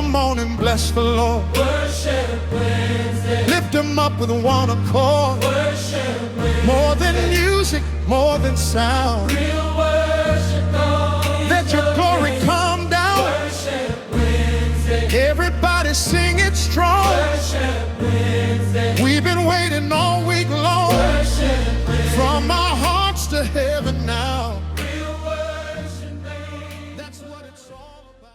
Come on and bless the Lord. Worship Wednesday. Lift him up with one accord. Worship Wednesday. More than music, more than sound. Real worship only. Let your glory come down. Worship Wednesday. Everybody sing it strong. Worship Wednesday. We've been waiting all week long. Worship Wednesday. From our hearts to heaven now. Real worship only. That's what it's all about.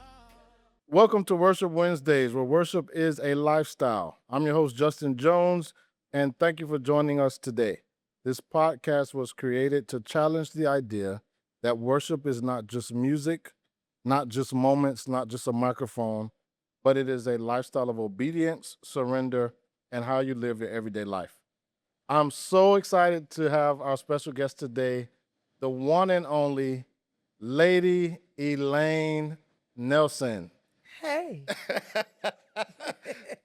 Welcome to Worship Wednesdays, where worship is a lifestyle. I'm your host, Justin Jones, and thank you for joining us today. This podcast was created to challenge the idea that worship is not just music, not just moments, not just a microphone, but it is a lifestyle of obedience, surrender, and how you live your everyday life. I'm so excited to have our special guest today, the one and only Lady Elaine Nelson. Hey.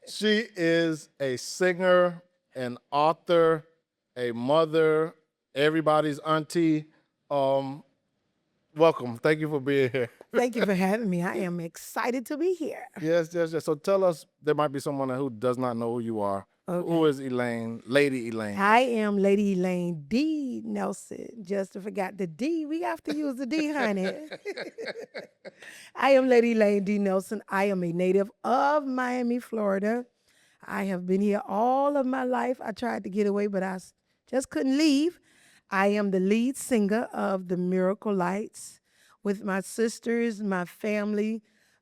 She is a singer, an author, a mother, everybody's auntie. Welcome. Thank you for being here. Thank you for having me. I am excited to be here. Yes. So tell us, there might be someone who does not know who you are. Okay. Who is Elaine, Lady Elaine? I am Lady Elaine D. Nelson. Just forgot the D. We have to use the D, honey. I am Lady Elaine D. Nelson. I am a native of Miami, Florida. I have been here all of my life. I tried to get away, but I just couldn't leave. I am the lead singer of the Miracle Lights with my sisters, my family.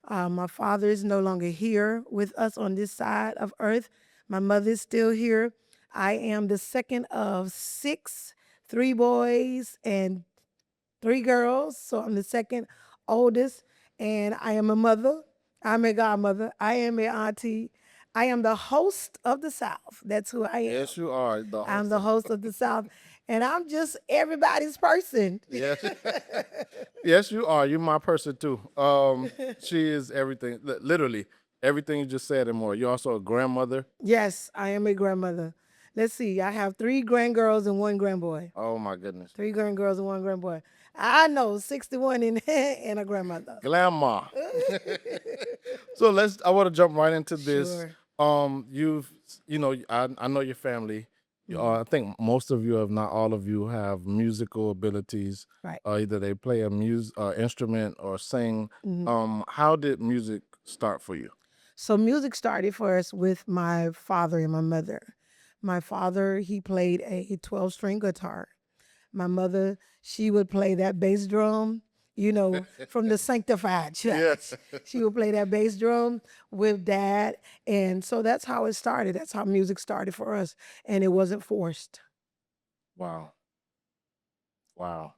My father is no longer here with us on this side of earth. My mother is still here. I am the second of 6, 3 boys and 3 girls. So I'm the second oldest, and I am a mother. I'm a godmother. I am a auntie. I am the host of the South. That's who I am. Yes, you are. I'm the host of the South, and I'm just everybody's person. Yes. Yes, you are. You're my person too. She is everything, literally everything you just said and more. You're also a grandmother. Yes, I am a grandmother. Let's see. I have 3 grandgirls and 1 grandboy. Oh my goodness. 3 grandgirls and 1 grandboy. I know 61 and a grandmother. Grandma. So I want to jump right into this. Sure. I know your family. I think most of you, if not all of you, have musical abilities. Right. Either they play a instrument or sing. How did music start for you? So music started for us with my father and my mother. My father, he played a 12-string guitar. My mother, she would play that bass drum, from the Sanctified Church. Yes. She would play that bass drum with Dad. And so that's how it started. That's how music started for us. And it wasn't forced. Wow. So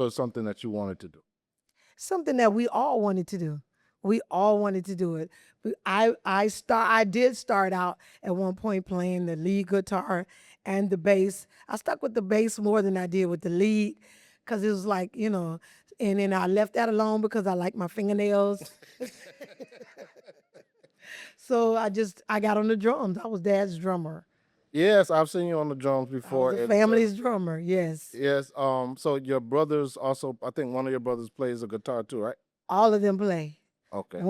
it's something that you wanted to do. Something that we all wanted to do. We all wanted to do it. But I did start out at one point playing the lead guitar and the bass. I stuck with the bass more than I did with the lead because it was like, and then I left that alone because I like my fingernails. So I got on the drums. I was Dad's drummer. Yes, I've seen you on the drums before. The family's drummer, yes. Yes. So your brothers also, I think one of your brothers plays a guitar too, right? All of them play. Okay.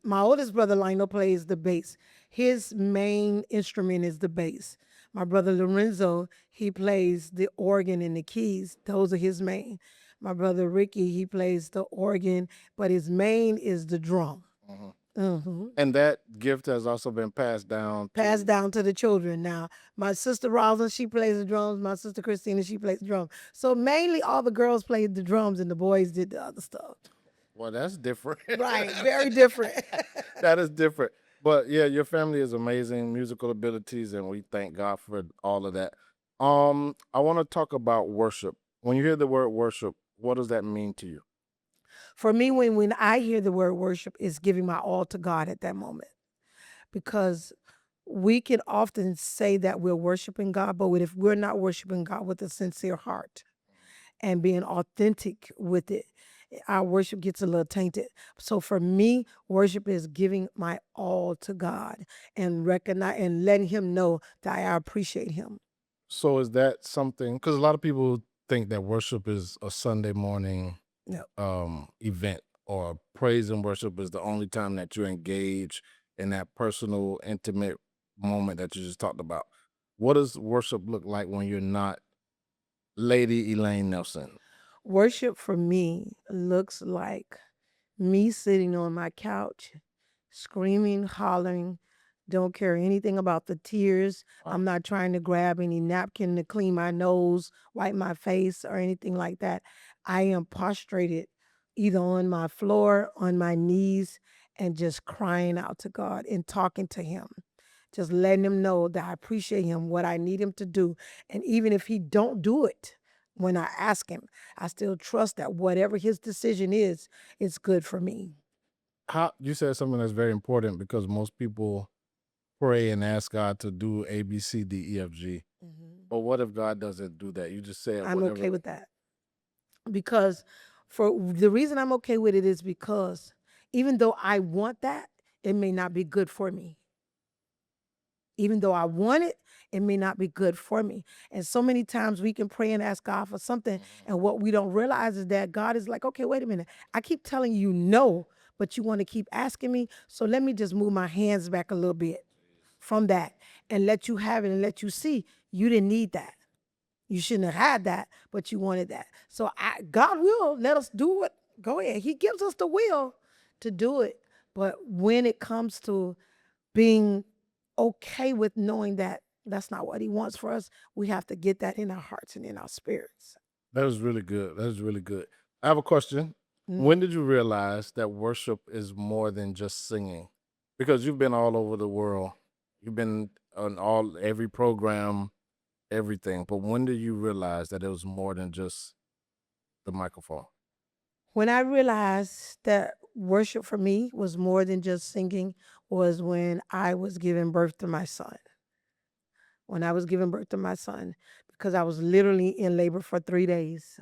My oldest brother Lionel plays the bass. His main instrument is the bass. My brother Lorenzo, he plays the organ and the keys. Those are his main. My brother Ricky, he plays the organ, but his main is the drum. And that gift has also been passed down. Passed down to the children. Now, my sister Rosalind, she plays the drums. My sister Christina, she plays the drums. So mainly all the girls played the drums and the boys did the other stuff. Well, that's different. Right, very different. That is different. But yeah, your family is amazing, musical abilities, and we thank God for all of that. I want to talk about worship. When you hear the word worship, what does that mean to you? For me, when I hear the word worship, it's giving my all to God at that moment. Because we can often say that we're worshiping God, but if we're not worshiping God with a sincere heart and being authentic with it, our worship gets a little tainted. So for me, worship is giving my all to God and recognize and letting Him know that I appreciate Him. So is that something, because a lot of people think that worship is a Sunday morning No. event or praise and worship is the only time that you engage in that personal, intimate moment that you just talked about. What does worship look like when you're not Lady Elaine Nelson? Worship for me looks like me sitting on my couch, screaming, hollering, don't care anything about the tears. I'm not trying to grab any napkin to clean my nose, wipe my face, or anything like that. I am prostrated either on my floor, on my knees, and just crying out to God and talking to Him. Just letting Him know that I appreciate Him, what I need Him to do. And even if He don't do it when I ask Him, I still trust that whatever His decision is, it's good for me. How you said something that's very important because most people pray and ask God to do A, B, C, D, E, F, G. But what if God doesn't do that? You just said I'm whatever. okay with that. Because for the reason I'm okay with it is because even though I want that, it may not be good for me. Even though I want it, it may not be good for me. And so many times we can pray and ask God for something, and what we don't realize is that God is like, okay, wait a minute. I keep telling you no, but you want to keep asking me. So let me just move my hands back a little bit from that and let you have it and let you see you didn't need that. You shouldn't have had that, but you wanted that. So God will let us do it. Go ahead. He gives us the will to do it. But when it comes to being okay with knowing that that's not what He wants for us, we have to get that in our hearts and in our spirits. That is really good. That is really good. I have a question. Mm. When did you realize that worship is more than just singing? Because you've been all over the world. You've been on every program, everything. But when did you realize that it was more than just the microphone? When I realized that worship for me was more than just singing was when I was giving birth to my son. When I was giving birth to my son, because I was literally in labor for 3 days.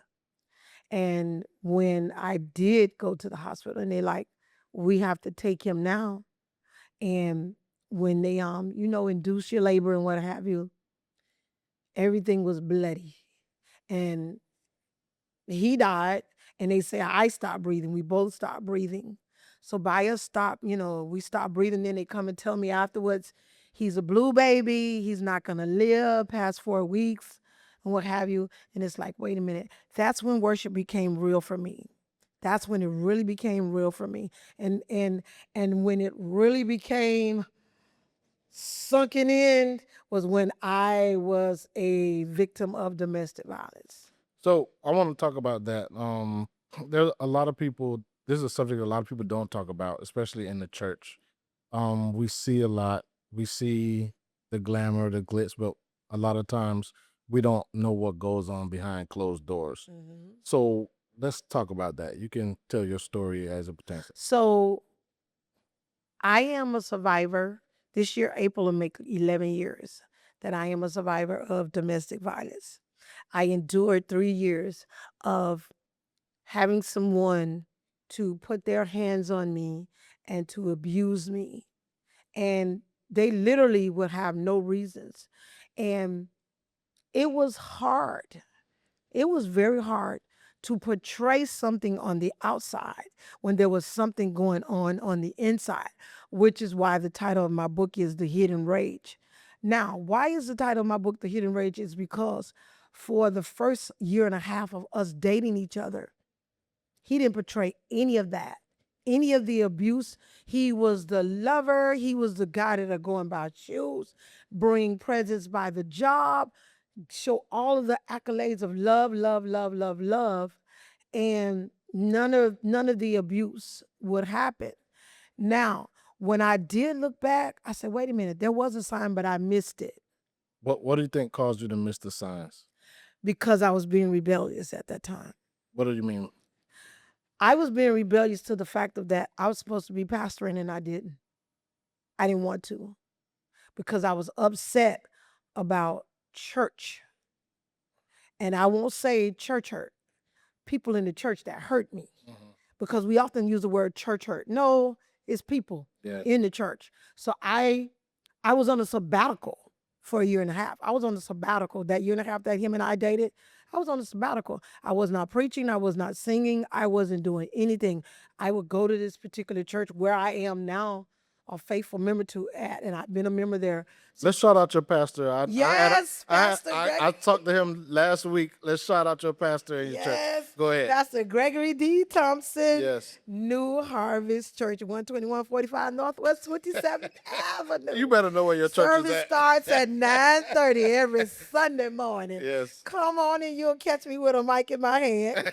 And when I did go to the hospital and they like, we have to take him now. And when they induce your labor and what have you, everything was bloody. And he died, and they say I stopped breathing. We both stopped breathing. So by us we stopped breathing. Then they come and tell me afterwards, he's a blue baby. He's not gonna live past 4 weeks, and what have you. And it's like, wait a minute. That's when worship became real for me. That's when it really became real for me. And when it really became sunken in was when I was a victim of domestic violence. So I want to talk about that. There's a lot of people. This is a subject a lot of people don't talk about, especially in the church. We see a lot. We see the glamour, the glitz, but a lot of times we don't know what goes on behind closed doors. So let's talk about that. You can tell your story as it pertains. So I am a survivor. This year, April will make 11 years that I am a survivor of domestic violence. I endured 3 years of having someone to put their hands on me and to abuse me. And they literally would have no reasons. And it was hard. It was very hard to portray something on the outside when there was something going on the inside, which is why the title of my book is The Hidden Rage. Now, why is the title of my book The Hidden Rage? Is because for the first year and a half of us dating each other, he didn't portray any of that, any of the abuse. He was the lover. He was the guy that'll go and buy shoes, bring presents by the job, show all of the accolades of love, love, love, love, love, and none of the abuse would happen. Now, when I did look back, I said, wait a minute, there was a sign, but I missed it What do you think caused you to miss the signs? because I was being rebellious at that time. What do you mean? I was being rebellious to the fact of that I was supposed to be pastoring and I didn't. I didn't want to because I was upset about church. And I won't say church hurt. People in the church that hurt me. Because we often use the word church hurt. No, it's people Yeah. in the church. So I was on a sabbatical for a year and a half. I was on a sabbatical. That year and a half that him and I dated, I was on a sabbatical. I was not preaching. I was not singing. I wasn't doing anything. I would go to this particular church where I am now a faithful member to at, and I've been a member there. Let's shout out your pastor. Yes, Pastor Greg. I talked to him last week. Let's shout out your pastor in your church. Yes. Go ahead. Pastor Gregory D. Thompson. Yes. New Harvest Church, 12145 Northwest 27th Avenue. You better know where your church Service is at. starts at 9:30 every Sunday morning. Yes. Come on and you'll catch me with a mic in my hand.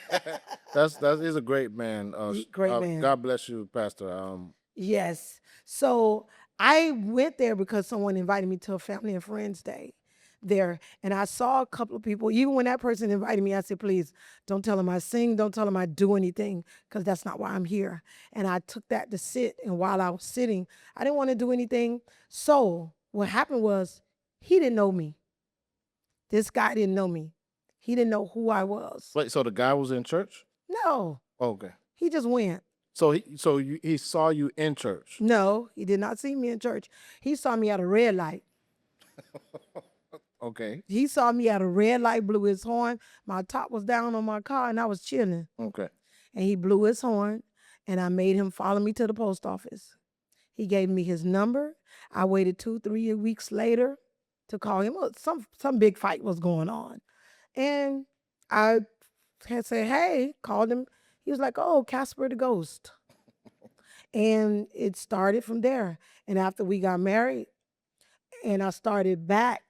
He's a great man. Great man. God bless you, Pastor. Yes. So I went there because someone invited me to a family and friends day there. And I saw a couple of people. Even when that person invited me, I said, please don't tell them I sing. Don't tell them I do anything, because that's not why I'm here. And I took that to sit. And while I was sitting, I didn't want to do anything. So what happened was he didn't know me. This guy didn't know me. He didn't know who I was. Wait, so the guy was in church? No, Okay. he just went. So he saw you in church. No, he did not see me in church. He saw me at a red light. Okay. He saw me at a red light, blew his horn. My top was down on my car, and I was chilling. Okay. And he blew his horn, and I made him follow me to the post office. He gave me his number. I waited 2-3 weeks later to call him. Some big fight was going on. And I had said, hey, called him. He was like, oh, Casper the Ghost. And it started from there. And after we got married, and I started back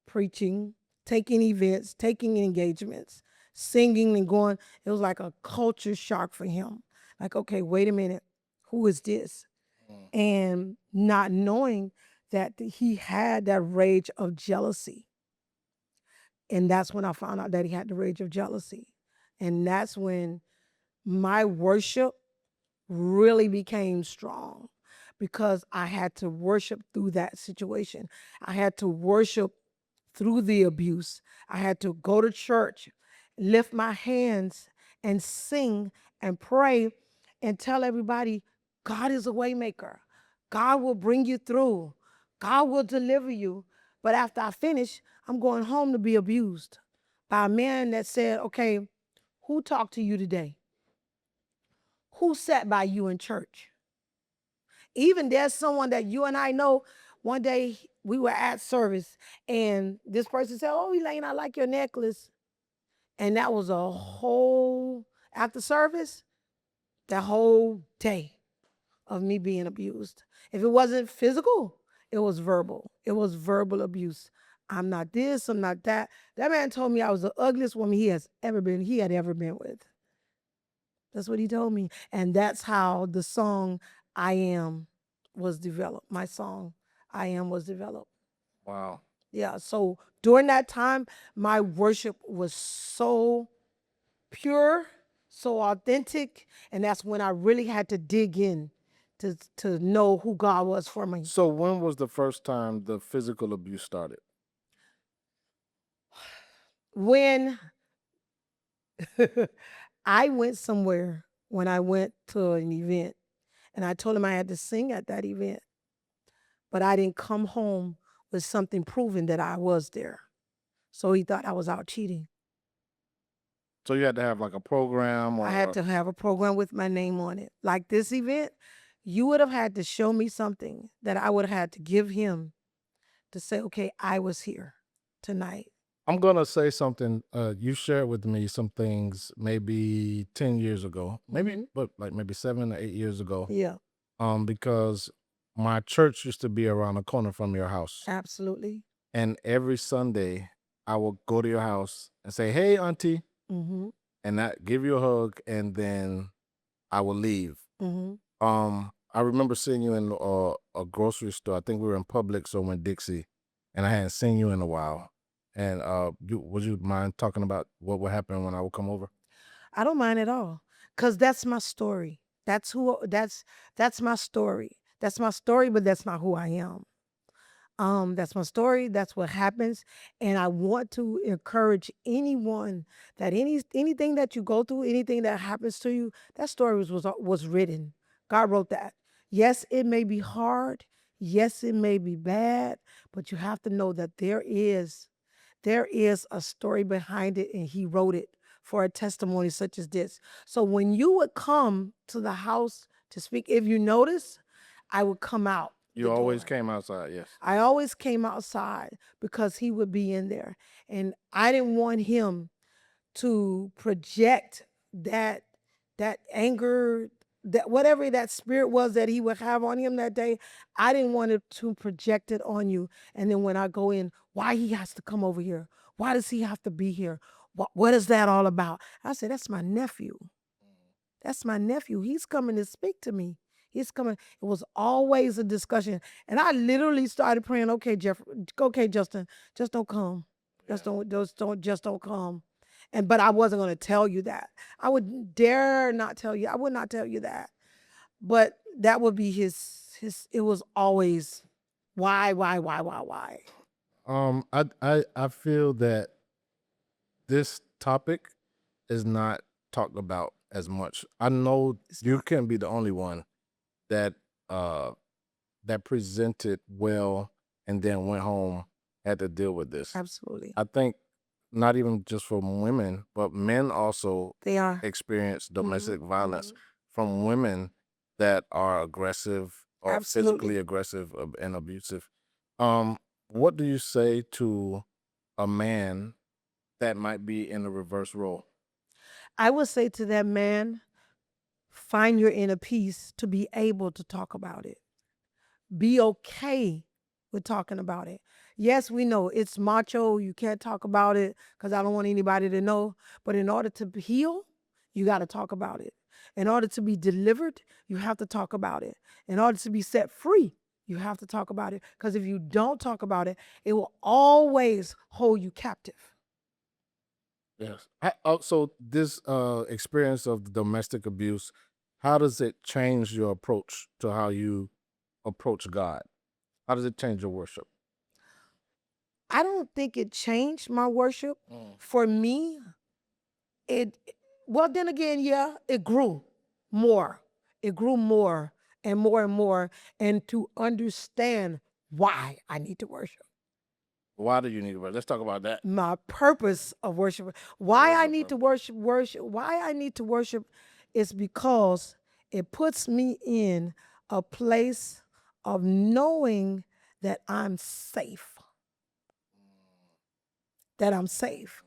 preaching, taking events, taking engagements, singing and going, it was like a culture shock for him. Like, okay, wait a minute, who is this? And not knowing that he had that rage of jealousy. And that's when I found out that he had the rage of jealousy. And that's when my worship really became strong, because I had to worship through that situation. I had to worship through the abuse. I had to go to church, lift my hands and sing and pray and tell everybody, God is a way maker. God will bring you through. God will deliver you. But after I finish, I'm going home to be abused by a man that said, okay, who talked to you today? Who sat by you in church? Even there's someone that you and I know. One day we were at service and this person said, oh, Elaine, I like your necklace. And that was a whole, after service, the whole day of me being abused. If it wasn't physical, it was verbal. It was verbal abuse. I'm not this, I'm not that. That man told me I was the ugliest woman he had ever been with. That's what he told me. And that's how the song I Am was developed. My song I Am was developed. Wow. Yeah, so during that time, my worship was so pure, so authentic, and that's when I really had to dig in to know who God was for me. So when was the first time the physical abuse started? When I went somewhere, when I went to an event, and I told him I had to sing at that event, but I didn't come home with something proving that I was there. So he thought I was out cheating. So you had to have like a program, or I had to have a program with my name on it. Like this event, you would have had to show me something that I would have had to give him to say, okay, I was here tonight. I'm gonna say something. You shared with me some things maybe 10 years ago, maybe, but like maybe 7 or 8 years ago. Yeah, Because my church used to be around the corner from your house, absolutely. and every Sunday I would go to your house and say, "Hey, auntie," Mm-hmm. and I give you a hug, and then I would leave. Mm-hmm. I remember seeing you in a grocery store. I think we were in Publix or in Dixie, and I hadn't seen you in a while. And would you mind talking about what would happen when I would come over? I don't mind at all, because that's my story. That's my story. That's my story, but that's not who I am. That's my story. That's what happens. And I want to encourage anyone that anything that you go through, anything that happens to you, that story was written. God wrote that. Yes, it may be hard. Yes, it may be bad, but you have to know that there is a story behind it, and he wrote it for a testimony such as this. So when you would come to the house to speak, if you notice, I would come out You the always door. came outside, yes. I always came outside because he would be in there. And I didn't want him to project that that anger, that whatever that spirit was that he would have on him that day. I didn't want it to project it on you. And then when I go in, why he has to come over here? Why does he have to be here? What is that all about? I said, that's my nephew. That's my nephew. He's coming to speak to me. He's coming. It was always a discussion. And I literally started praying, okay, Justin, just don't come. Just don't come. But I wasn't going to tell you that. I would dare not tell you. I would not tell you that. But that would be his it was always why? I feel that this topic is not talked about as much. I know you can't be the only one that uh that presented well and then went home, had to deal with this. Absolutely. I think not even just for women, but men also They are. experience domestic violence from women that are aggressive or Absolutely. physically aggressive and abusive. What do you say to a man that might be in a reverse role? I would say to that man, find your inner peace to be able to talk about it. Be okay with talking about it. Yes, we know it's macho. You can't talk about it because I don't want anybody to know. But in order to heal, you got to talk about it. In order to be delivered, you have to talk about it. In order to be set free, you have to talk about it. Because if you don't talk about it, it will always hold you captive. Yes. So this experience of domestic abuse, how does it change your approach to how you approach God? How does it change your worship? I don't think it changed my worship. For me, it well then again, yeah, it grew more. It grew more and more and more, and to understand why I need to worship. Why do you need to worship? Let's talk about that. My purpose of worship. Why I need to worship, why I need to worship is because it puts me in a place of knowing that I'm safe. That I'm safe.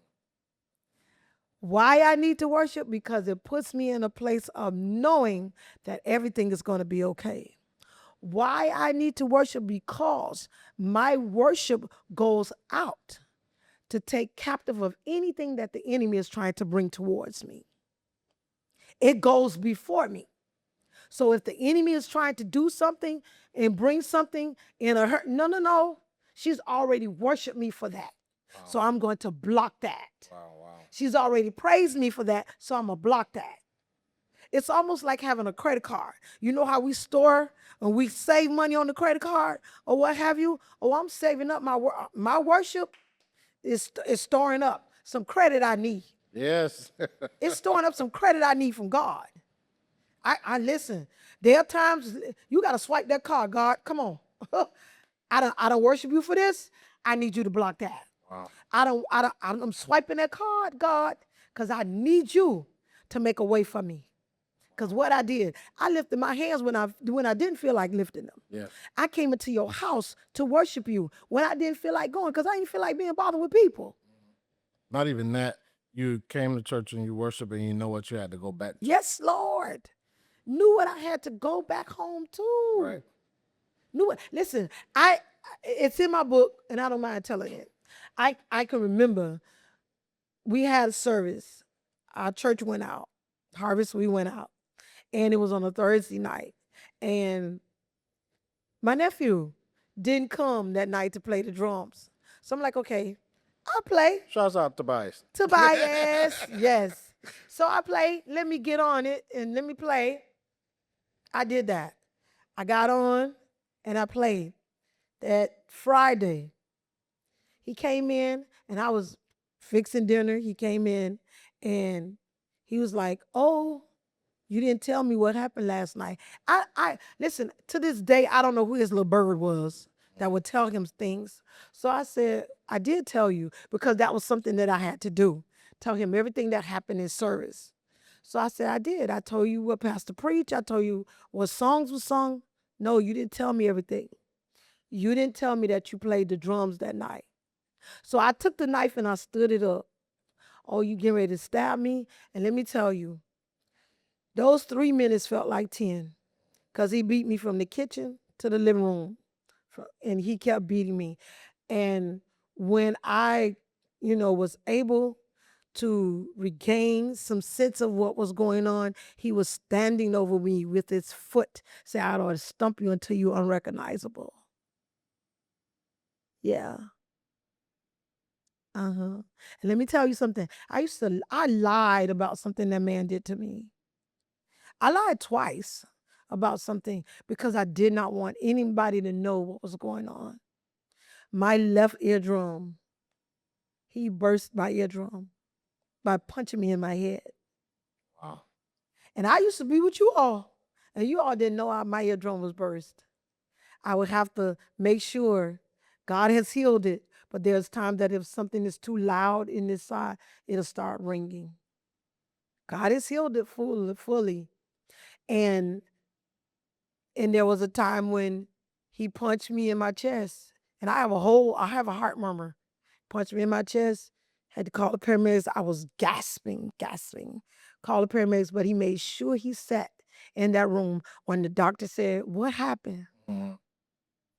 Why I need to worship? Because it puts me in a place of knowing that everything is going to be okay. Why I need to worship? Because my worship goes out to take captive of anything that the enemy is trying to bring towards me. It goes before me. So if the enemy is trying to do something and bring something in a hurt, no. She's already worshiped me for that. Wow. So I'm going to block that. Wow. She's already praised me for that, so I'm going to block that. It's almost like having a credit card. You know how we store and we save money on the credit card or what have you? Oh, I'm saving up my worship is storing up some credit I need. Yes. It's storing up some credit I need from God. I listen. There are times you got to swipe that card, God. Come on. I don't worship you for this. I need you to block that. Wow. I'm swiping that card, God, because I need you to make a way for me. Because what I did, I lifted my hands when I didn't feel like lifting them. Yes. I came into your house to worship you when I didn't feel like going because I didn't feel like being bothered with people. Not even that. You came to church and you worship and you know what you had to go back to. Yes, Lord. Knew what I had to go back home to. Right. Knew it. Listen, it's in my book and I don't mind telling it. I can remember we had a service. Our church went out. Harvest, we went out. And it was on a Thursday night. And my nephew didn't come that night to play the drums. So I'm like, okay, I'll play. Shouts out to Tobias. Tobias, yes. So I play. Let me get on it and let me play. I did that. I got on and I played. That Friday, he came in and I was fixing dinner. He came in and he was like, oh, You didn't tell me what happened last night. I listen, to this day, I don't know who this little bird was that would tell him things. So I said, I did tell you because that was something that I had to do. Tell him everything that happened in service. So I said, I did. I told you what Pastor preached. I told you what songs were sung. No, you didn't tell me everything. You didn't tell me that you played the drums that night. So I took the knife and I stood it up. Oh, you getting ready to stab me? And let me tell you, those 3 minutes felt like 10 because he beat me from the kitchen to the living room and he kept beating me. And when I, was able to regain some sense of what was going on, he was standing over me with his foot, say, I ought to stump you until you're unrecognizable. Yeah. Uh-huh. And let me tell you something. I lied about something that man did to me. I lied twice about something because I did not want anybody to know what was going on. My left eardrum, he burst my eardrum by punching me in my head. Wow. And I used to be with you all, and you all didn't know how my eardrum was burst. I would have to make sure God has healed it, but there's times that if something is too loud in this side, it'll start ringing. God has healed it fully. And there was a time when he punched me in my chest, and I have a heart murmur. Punched me in my chest, had to call the paramedics. I was gasping. Call the paramedics, but he made sure he sat in that room when the doctor said, what happened? Mhm.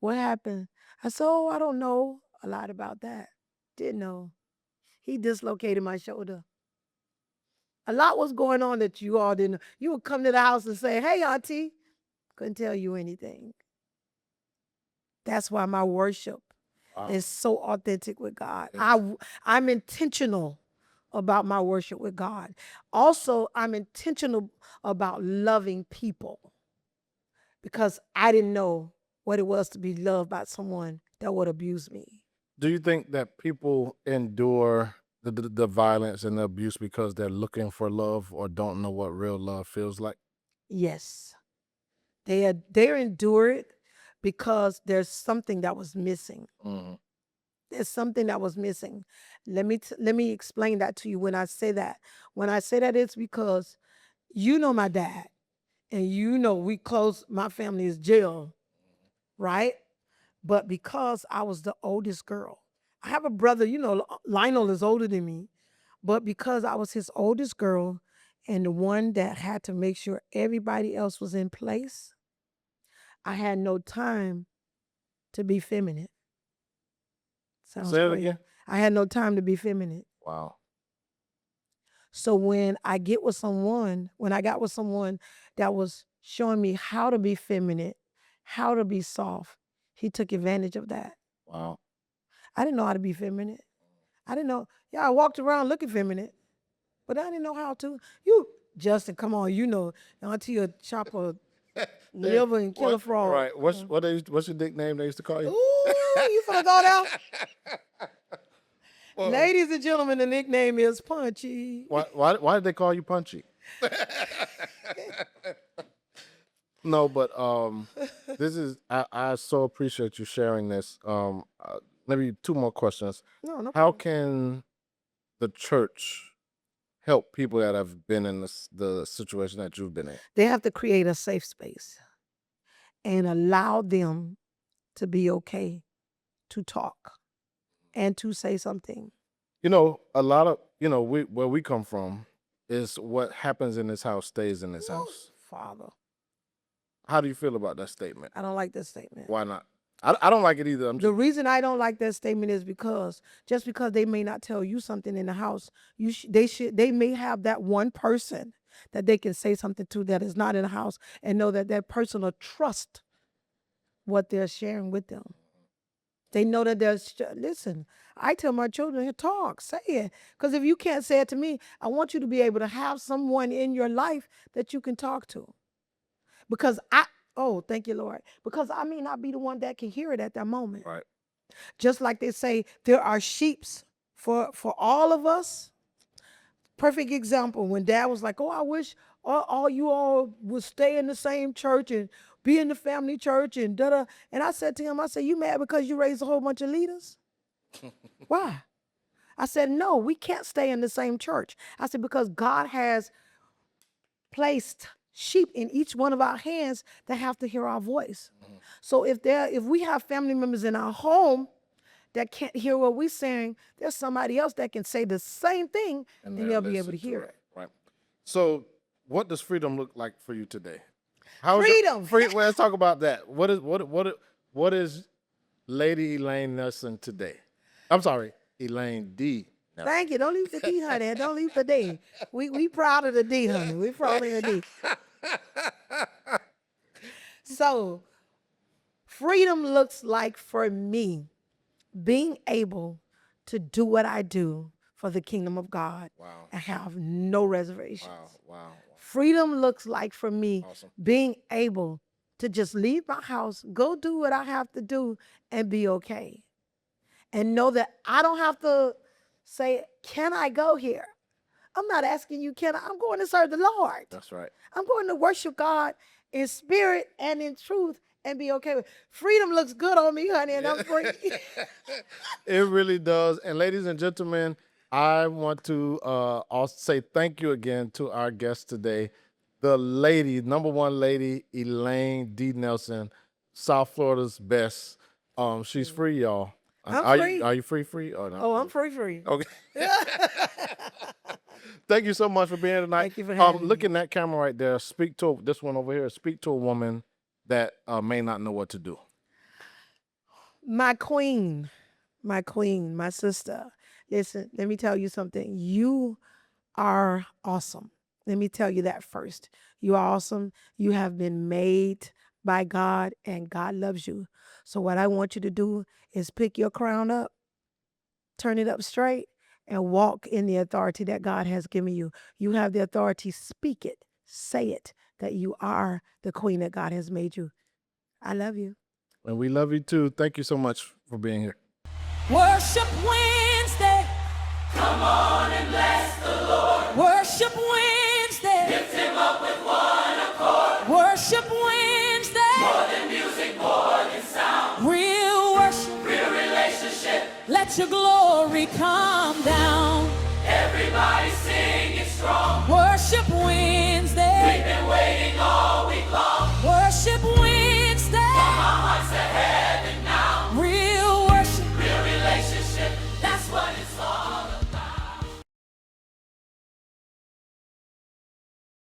What happened? I said, oh, I don't know a lot about that. Didn't know. He dislocated my shoulder. A lot was going on that you all didn't know. You would come to the house and say, hey, auntie. Couldn't tell you anything. That's why my worship Wow. is so authentic with God. Yes. I'm intentional about my worship with God. Also, I'm intentional about loving people because I didn't know what it was to be loved by someone that would abuse me. Do you think that people endure the violence and the abuse because they're looking for love or don't know what real love feels like? Yes. They're endured because there's something that was missing. Mhm. There's something that was missing. Let me explain that to you when I say that. When I say that, it's because you know my dad, and we close. My family is jail, right? But because I was the oldest girl, I have a brother. Lionel is older than me, but because I was his oldest girl, and the one that had to make sure everybody else was in place, I had no time to be feminine. Sounds Say it crazy. again. I had no time to be feminine. Wow. So when I got with someone that was showing me how to be feminine, how to be soft, he took advantage of that. Wow. I didn't know how to be feminine. I didn't know. Yeah, I walked around looking feminine, but I didn't know how to. Justin, come on, auntie will chop a liver and kill a frog. Right. What's your nickname they used to call you? Ooh, you finna go there? Well, Ladies and gentlemen, the nickname is Punchy. why did they call you Punchy? No, but this is I so appreciate you sharing this. Maybe two more questions. No How problem. can the church help people that have been in the situation that you've been in? They have to create a safe space and allow them to be okay to talk and to say something. A lot of where we come from is what happens in this house stays in this house. Father, How do you feel about that statement? I don't like that statement. Why not? I don't like it either. I'm The just reason I don't like that statement is because just because they may not tell you something in the house, they may have that one person that they can say something to that is not in the house and know that that person will trust what they're sharing with them. They know that listen, I tell my children, talk, say it. Because if you can't say it to me, I want you to be able to have someone in your life that you can talk to. Because thank you, Lord. Because I may not be the one that can hear it at that moment. right. Just like they say, there are sheeps for all of us. Perfect example when dad was like, oh, I wish all you all will stay in the same church and be in the family church and da-da. And I said to him, I said, you mad because you raised a whole bunch of leaders? Why? I said, no, we can't stay in the same church. I said, because God has placed sheep in each one of our hands that have to hear our voice. So if we have family members in our home that can't hear what we're saying, there's somebody else that can say the same thing and they'll be able to hear it. Right. So what does freedom look like for you today? Freedom. Well, let's talk about that. What is Lady Elaine Nelson today? I'm sorry, Elaine D. Nelson. Thank you. Don't leave the D, honey. Don't leave the D. We proud of the D, honey. We proud of the D. So freedom looks like for me being able to do what I do for the kingdom of God and have no reservations. Wow. Freedom looks like for me Awesome. being able to just leave my house, go do what I have to do and be okay. And know that I don't have to say, can I go here? I'm not asking you, can I? I'm going to serve the Lord. That's right. I'm going to worship God in spirit and in truth and be okay with it. Freedom looks good on me, honey, and I'm free. It really does. And ladies and gentlemen, I want to also say thank you again to our guest today, the lady, number one lady, Elaine D. Nelson, South Florida's best. She's free, y'all. I'm free. Are you free or not? Oh, I'm free. Okay. Thank you so much for being here tonight. Thank you for having me. Look in that camera right there. Speak to this one over here. Speak to a woman that may not know what to do. My queen, my sister. Listen, let me tell you something. You are awesome. Let me tell you that first. You are awesome. You have been made by God, and God loves you. So what I want you to do is pick your crown up, turn it up straight, and walk in the authority that God has given you. You have the authority. Speak it. Say it, that you are the queen that God has made you. I love you. And we love you too. Thank you so much for being here. Worship Wednesday. Come on and bless the Lord. Worship Wednesday. Lift him up with one accord. Worship Wednesday. More than music, more than sound. Real worship. Real relationship. Let your glory come down. Everybody sing it strong. Worship Wednesday. We've been waiting all